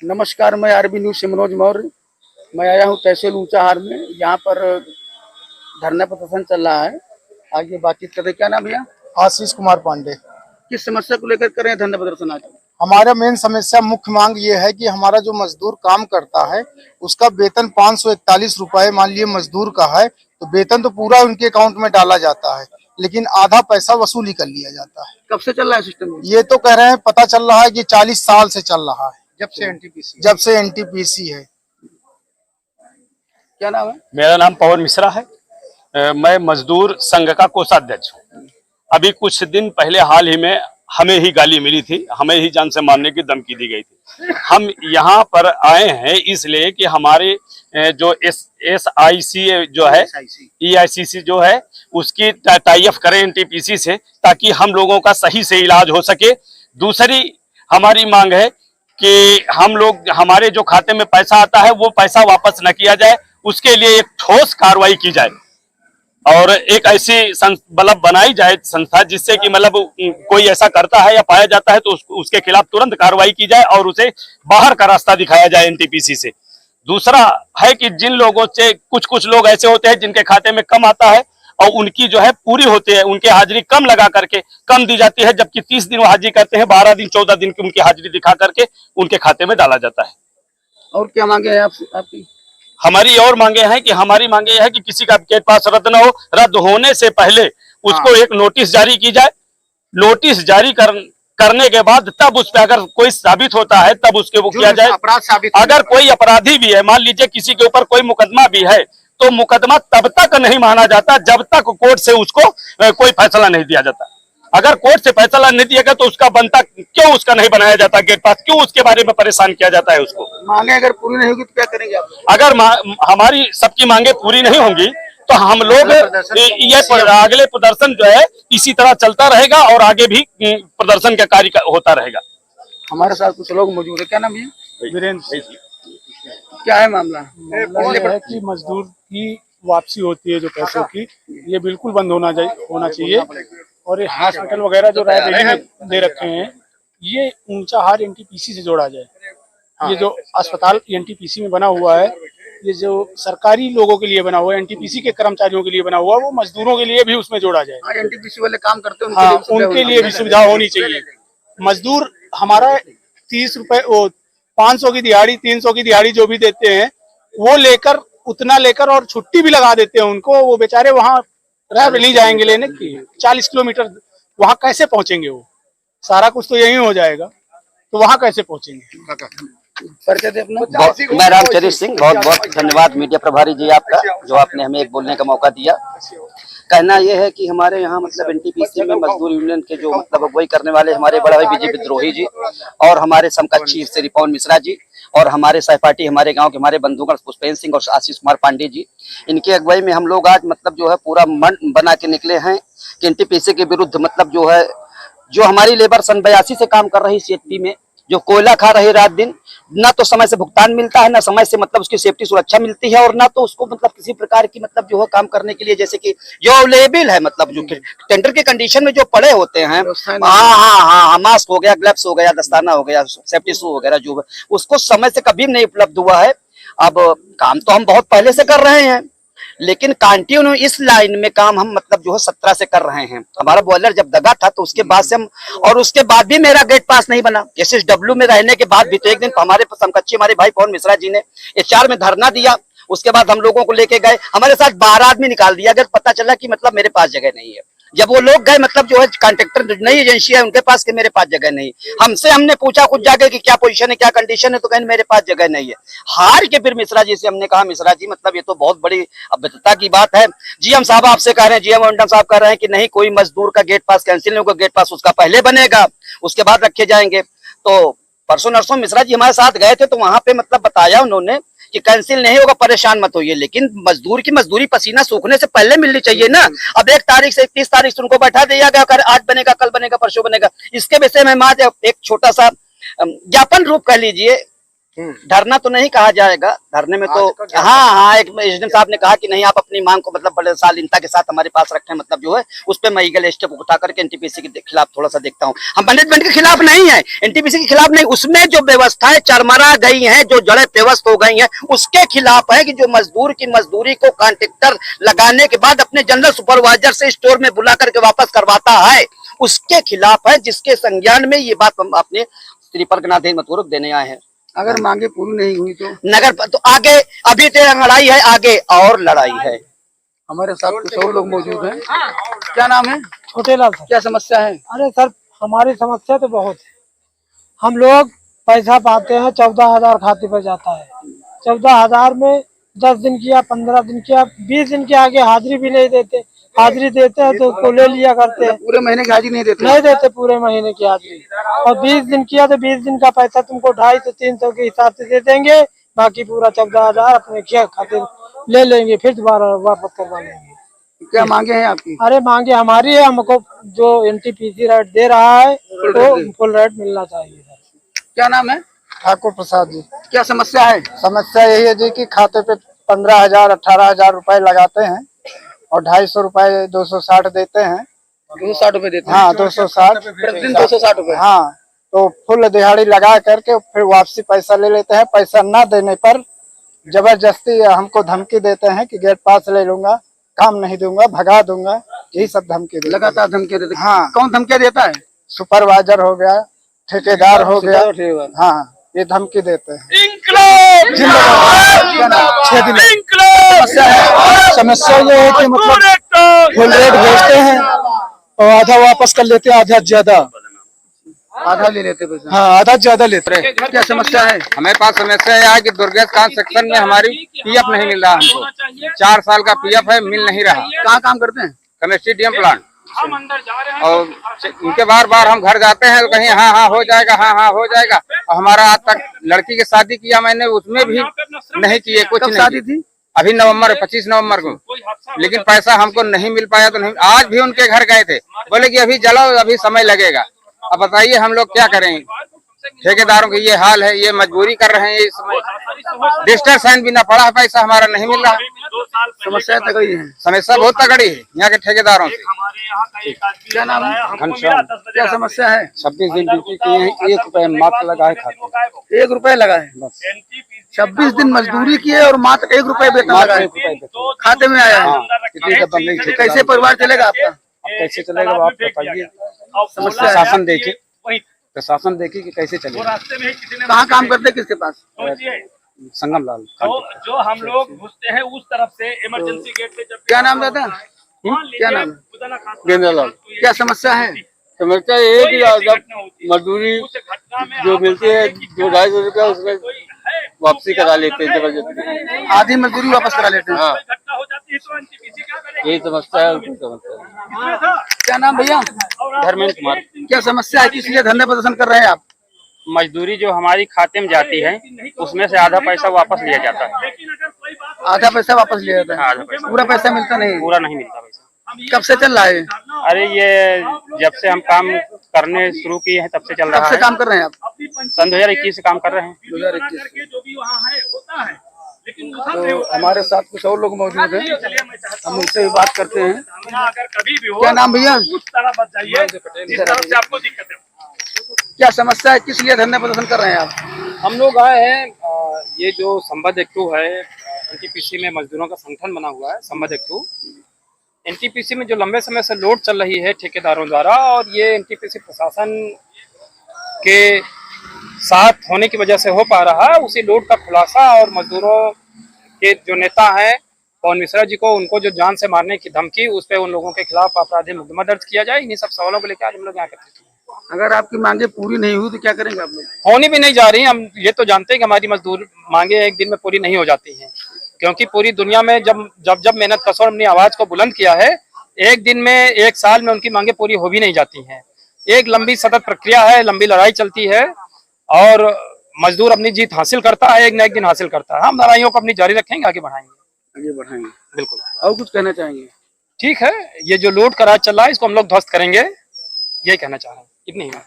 नमस्कार, मैं RB news से मनोज मौर्य। मैं आया हूँ तहसील ऊंचाहार में। यहाँ पर धरना प्रदर्शन चल रहा है। आगे बातचीत करें। क्या नाम भैया? आशीष कुमार पांडे। किस समस्या को लेकर करें धरना प्रदर्शन आज? हमारा मेन समस्या मुख्य मांग ये है कि हमारा जो मजदूर काम करता है उसका वेतन 541 रुपए मान लीजिए मजदूर का है, तो वेतन तो पूरा उनके अकाउंट में डाला जाता है, लेकिन आधा पैसा वसूली कर लिया जाता है। कब से चल रहा है सिस्टम? ये तो कह रहे हैं, पता चल रहा है कि 40 साल से चल रहा है, जब से एनटीपीसी है। क्या नाम है? मेरा नाम पवन मिश्रा है। मैं मजदूर संघ का कोषाध्यक्ष हूँ। अभी कुछ दिन पहले हाल ही में हमें ही गाली मिली थी, हमें ही जान से मारने की धमकी दी गई थी। हम यहाँ पर आए हैं इसलिए कि हमारे जो SIC जो है, EICC जो है, उसकी टाई अप करें एनटीपीसी से, ताकि हम लोगों का सही से इलाज हो सके। दूसरी हमारी मांग है कि हम लोग, हमारे जो खाते में पैसा आता है वो पैसा वापस न किया जाए, उसके लिए एक ठोस कार्रवाई की जाए और एक ऐसी मतलब बनाई जाए संस्था जिससे कि मतलब कोई ऐसा करता है या पाया जाता है तो उसके खिलाफ तुरंत कार्रवाई की जाए और उसे बाहर का रास्ता दिखाया जाए एनटीपीसी से। दूसरा है कि जिन लोगों से कुछ लोग ऐसे होते हैं जिनके खाते में कम आता है और उनकी जो है पूरी होती है, उनकी हाजिरी कम लगा करके कम दी जाती है, जबकि 30 दिन वो हाजिरी करते हैं, 12 दिन 14 दिन की उनकी हाजिरी दिखा करके उनके खाते में डाला जाता है। और क्या मांगे हैं आपकी? हमारी और मांगे हैं कि हमारी मांगे है कि किसी का गेट पास रद्द न हो, रद्द होने से पहले उसको एक नोटिस जारी की जाए। नोटिस जारी करने के बाद तब उस पर अगर कोई साबित होता है तब उसके वो किया जाए। अपराध साबित, अगर कोई अपराधी भी है, मान लीजिए किसी के ऊपर कोई मुकदमा भी है, तो मुकदमा तब तक नहीं माना जाता जब तक कोर्ट से उसको कोई फैसला नहीं दिया जाता। अगर कोर्ट से फैसला नहीं दिया गया तो उसका बनता क्यों उसका नहीं बनाया जाता गेट पास, क्यों उसके बारे में परेशान किया जाता है उसको? मांगे अगर पूरी नहीं होगी तो क्या करेंगे आप? अगर हमारी सबकी मांगे पूरी नहीं होंगी तो हम लोग ये अगले प्रदर्शन जो है इसी तरह चलता रहेगा और आगे भी प्रदर्शन का कार्य होता रहेगा। हमारे साथ कुछ लोग मौजूद है। क्या नाम है? वीरेंद्र। क्या है मामला? है कि मजदूर की वापसी होती है जो पैसों की, ये बिल्कुल बंद होना चाहिए। और ये हॉस्पिटल वगैरह जो रायबरेली में दे रखे हैं, ये ऊंचाहार एनटीपीसी से जोड़ा जाए। ये जो अस्पताल एनटीपीसी में बना हुआ है, ये जो सरकारी लोगों के लिए बना हुआ है, एनटीपीसी के कर्मचारियों के लिए बना हुआ है, वो मजदूरों के लिए भी उसमें जोड़ा जाए। एनटीपीसी वाले काम करते हैं, उनके लिए भी सुविधा होनी चाहिए। मजदूर हमारा 30 रुपए, वो 500 की दिहाड़ी, 300 की दिहाड़ी जो भी देते हैं, वो लेकर उतना लेकर और छुट्टी भी लगा देते हैं उनको। वो बेचारे वहाँ रायबरेली जाएंगे लेने की, 40 किलोमीटर वहाँ कैसे पहुंचेंगे? वो सारा कुछ तो यही हो जाएगा, तो वहाँ कैसे पहुंचेंगे? मैं रामचरित्र सिंह, बहुत बहुत धन्यवाद मीडिया प्रभारी जी आपका, जो आपने हमें एक बोलने का मौका दिया। कहना यह है कि हमारे यहाँ मतलब एनटीपीसी में मजदूर यूनियन के जो मतलब अगुवाई करने वाले हमारे बड़े भाई विजय विद्रोही जी और हमारे समकक्षी श्री पवन मिश्रा जी और हमारे सहपाठी हमारे गांव के हमारे बंधुगण पुष्पेंद्र सिंह और आशीष कुमार पांडे जी, इनकी अगुवाई में हम लोग आज मतलब जो है पूरा मन बना के निकले हैं कि एनटीपीसी के विरुद्ध मतलब जो है, जो हमारी लेबर सन 82 से काम कर रही सीएचपी में, जो कोयला खा रही रात दिन, ना तो समय से भुगतान मिलता है, ना समय से मतलब उसकी सेफ्टी सुरक्षा मिलती है, और ना तो उसको मतलब किसी प्रकार की मतलब जो है काम करने के लिए जैसे कि जो अवेलेबल है, मतलब जो टेंडर के कंडीशन में जो पड़े होते हैं, हाँ, मास्क हो गया, ग्लव्स हो गया, दस्ताना हो गया, सेफ्टी शू वगैरह जो है, उसको समय से कभी नहीं उपलब्ध हुआ है। अब काम तो हम बहुत पहले से कर रहे हैं, लेकिन कंटिन्यू इस लाइन में काम हम मतलब जो है 17 से कर रहे हैं। हमारा बॉयलर जब दगा था तो उसके बाद से हम, और उसके बाद भी मेरा गेट पास नहीं बना। SSW में रहने के बाद भी तो एक दिन हमारे समकक्षी हमारे भाई पवन मिश्रा जी ने HR में धरना दिया। उसके बाद हम लोगों को लेके गए, हमारे साथ 12 आदमी निकाल दिया गया। पता चला कि मतलब मेरे पास जगह नहीं है। जब वो लोग गए मतलब जो है कॉन्ट्रैक्टर नई एजेंसी है उनके पास, कि मेरे पास जगह नहीं। हमने पूछा कुछ जाके कि क्या पोजीशन है, क्या कंडीशन है, तो कहीं मेरे पास जगह नहीं है। हार के फिर मिश्रा जी से हमने कहा, मिश्रा जी मतलब ये तो बहुत बड़ी अभद्रता की बात है। GM साहब आपसे कह रहे हैं, GM मंडल साहब कह रहे हैं कि नहीं, कोई मजदूर का गेट पास कैंसिल नहीं होगा, गेट पास उसका पहले बनेगा, उसके बाद रखे जाएंगे। तो परसों नरसों मिश्रा जी हमारे साथ गए थे, तो वहां पे मतलब बताया उन्होंने कि कैंसिल नहीं होगा, परेशान मत होइए, लेकिन मजदूर की मजदूरी पसीना सूखने से पहले मिलनी चाहिए ना। अब 1 तारीख से 31 तारीख से उनको बैठा दिया गया, आज बनेगा, कल बनेगा, परसों बनेगा। इसके विषय में आज एक छोटा सा ज्ञापन रूप कह लीजिए धरना तो नहीं कहा जाएगा, धरने में तो हाँ एक एसडीएम साहब ने कहा कि नहीं आप अपनी मांग को मतलब बड़े शालीनता के साथ हमारे पास रखें, मतलब जो है उस पर मैं ईगल स्टेप उठा करके एनटीपीसी के खिलाफ थोड़ा सा देखता हूँ। हम मैनेजमेंट के खिलाफ नहीं है, एनटीपीसी के खिलाफ नहीं, उसमें जो व्यवस्थाएं चरमरा गई हैं, जो जड़ें पेवस्त हो गई हैं, उसके खिलाफ है कि जो मजदूर की मजदूरी को कॉन्ट्रैक्टर लगाने के बाद अपने जनरल सुपरवाइजर से स्टोर में बुला करके वापस करवाता है, उसके खिलाफ है, जिसके संज्ञान में ये बात हम अपने श्री परगनाथ मतपूर्वक देने आए हैं। अगर मांगे पूरी नहीं हुई तो नगर तो आगे अभी तो लड़ाई है, आगे और लड़ाई है। हमारे साथ कुछ और लोग मौजूद हैं। क्या नाम है? छोटेलाल सर। क्या समस्या है? अरे सर हमारी समस्या तो बहुत है। हम लोग पैसा पाते हैं, 14,000 खाते पर जाता है। 14,000 में 10 दिन किया, 15 दिन किया, 20 दिन के आगे हाजिरी भी नहीं देते। हाजिरी देते हैं तो उसको ले लिया करते हैं। पूरे महीने की हाजिरी नहीं देते? नहीं देते पूरे महीने की हाजिरी। और 20 दिन किया तो 20 दिन का पैसा तुमको 250-300 के हिसाब से दे देंगे, बाकी पूरा 14,000 अपने खाते ले लेंगे, फिर दोबारा वापस करवा लेंगे। क्या मांगे हैं आपकी? अरे मांगे हमारी है, हमको जो एनटीपीसी रेट दे रहा है तो फुल रेट मिलना चाहिए। क्या नाम है? ठाकुर प्रसाद जी। क्या समस्या है? समस्या यही है जी कि खाते पे 15,000 18,000 रुपए लगाते हैं और 250 रुपए 260 देते हैं। 260 रुपए देते हैं? हाँ 260 प्रतिदिन 260 रुपए? हाँ, तो फुल दिहाड़ी लगा करके फिर वापसी पैसा ले लेते हैं। पैसा ना देने पर जबरदस्ती हमको धमकी देते हैं कि गेट पास ले लूंगा, काम नहीं दूंगा, भगा दूंगा, यही सब धमकी देते हैं। लगातार धमकी देते हैं? हाँ। कौन धमकी देता है? सुपरवाइजर हो गया, ठेकेदार हो गया, हाँ ये धमकी देते हैं। समस्या ये है कि मतलब फुल रेट भेजते हैं और आधा वापस कर लेते हैं, आधा ज्यादा, आधा ले लेते पैसा? हाँ आधा ज्यादा लेते हैं। क्या समस्या है? हमारे पास समस्या यह है कि दुर्गेश खान सेक्शन में हमारी पीएफ नहीं मिल रहा हमको। 4 साल का पीएफ है, मिल नहीं रहा। कहाँ काम करते हैं? Chemistry DM plant. और उनके बार हम घर जाते हैं तो कहीं हाँ हो जाएगा, हाँ हो जाएगा। और हमारा आज तक लड़की की शादी किया मैंने, उसमें भी नहीं किए कुछ। कब शादी थी? अभी 25 नवंबर को, लेकिन पैसा हमको नहीं मिल पाया। तो नहीं, आज भी उनके घर गए थे, बोले कि अभी जलाओ, अभी समय लगेगा। अब बताइए हम लोग क्या करेंगे? ठेकेदारों की ये हाल है, ये मजबूरी कर रहे हैं इस समय। रजिस्टर साइन भी ना पड़ा है, पैसा हमारा नहीं मिल रहा। समस्या तगड़ी है? समस्या बहुत तगड़ी है यहाँ के ठेकेदारों से। क्या नाम है? घनश्याम। क्या समस्या है? 26 दिन ड्यूटी किए हैं, 1 रुपए मात्र लगा है खाते। 1 रुपए लगा है? 26 दिन मजदूरी किए और मात्र 1 रुपए वेतन लगा है, खाते में आया है। कैसे परिवार चलेगा आपका? अब कैसे चलेगा आप बताइए। समस्या है? प्रशासन देखे, प्रशासन देखे कि कैसे चलेगा। कहाँ काम करते हैं, किसके पास? संगम लाल। जो हम लोग घुसते हैं उस तरफ से इमरजेंसी गेट से। क्या नाम दादा? क्या नाम है? गेंदालाल। क्या समस्या है? समस्या ये है कि जब मजदूरी जो मिलती है 200-250 रुपया, उसमें वापसी करा लेते हैं जबरदस्ती। आधी मजदूरी वापस करा लेते हैं? हाँ, यही समस्या है। क्या नाम भैया? धर्मेंद्र कुमार। क्या समस्या है, किस लिए धरने प्रदर्शन कर रहे हैं आप? मजदूरी जो हमारी खाते में जाती है, उसमें से आधा पैसा वापस लिया जाता है। आधा पैसा वापस लिया जाता है? आधा पैसा। पूरा पैसा मिलता नहीं? पूरा नहीं मिलता पैसा। कब से चल रहा है? अरे ये जब से हम काम करने शुरू किए हैं तब से चल कब रहा से है। काम कर रहे हैं आप? सन 2021 से काम कर रहे हैं। 2021 तो हमारे साथ कुछ और लोग मौजूद हैं, हम उनसे भी बात करते हैं। क्या नाम भैया? क्या समस्या है, किस लिए धरने प्रदर्शन कर रहे हैं आप? हम लोग आए हैं, ये जो संबद्ध एक्टू है, एनटीपीसी में मजदूरों का संगठन बना हुआ है संबद्ध एक्टू। एनटीपीसी में जो लंबे समय से लोड चल रही है ठेकेदारों द्वारा, और ये एनटीपीसी प्रशासन के साथ होने की वजह से हो पा रहा है, उसी लोड का खुलासा। और मजदूरों के जो नेता हैं पवन मिश्रा जी को, उनको जो जान से मारने की धमकी, उस पर उन लोगों के खिलाफ आपराधिक मुकदमा दर्ज किया जाए। इन्हीं सब सवालों को लेकर आज हम लोग यहाँ करते हैं। अगर आपकी मांगे पूरी नहीं हुई तो क्या करेंगे आप लोग? होनी भी नहीं जा रही। हम ये तो जानते हैं कि हमारी मजदूर मांगे एक दिन में पूरी नहीं हो जाती हैं, क्योंकि पूरी दुनिया में जब मेहनत कशों अपनी आवाज को बुलंद किया है, एक दिन में, एक साल में उनकी मांगे पूरी हो भी नहीं जाती हैं। एक लंबी सतत प्रक्रिया है, लंबी लड़ाई चलती है, और मजदूर अपनी जीत हासिल करता है, एक न एक दिन हासिल करता है। हम लड़ाइयों को अपनी जारी रखेंगे, आगे बढ़ाएंगे। बिल्कुल। और कुछ कहना चाहेंगे? ठीक है, ये जो लूट का राज चल रहा है, इसको हम लोग ध्वस्त करेंगे, यही कहना चाह रहे हैं। इतनी ही बात।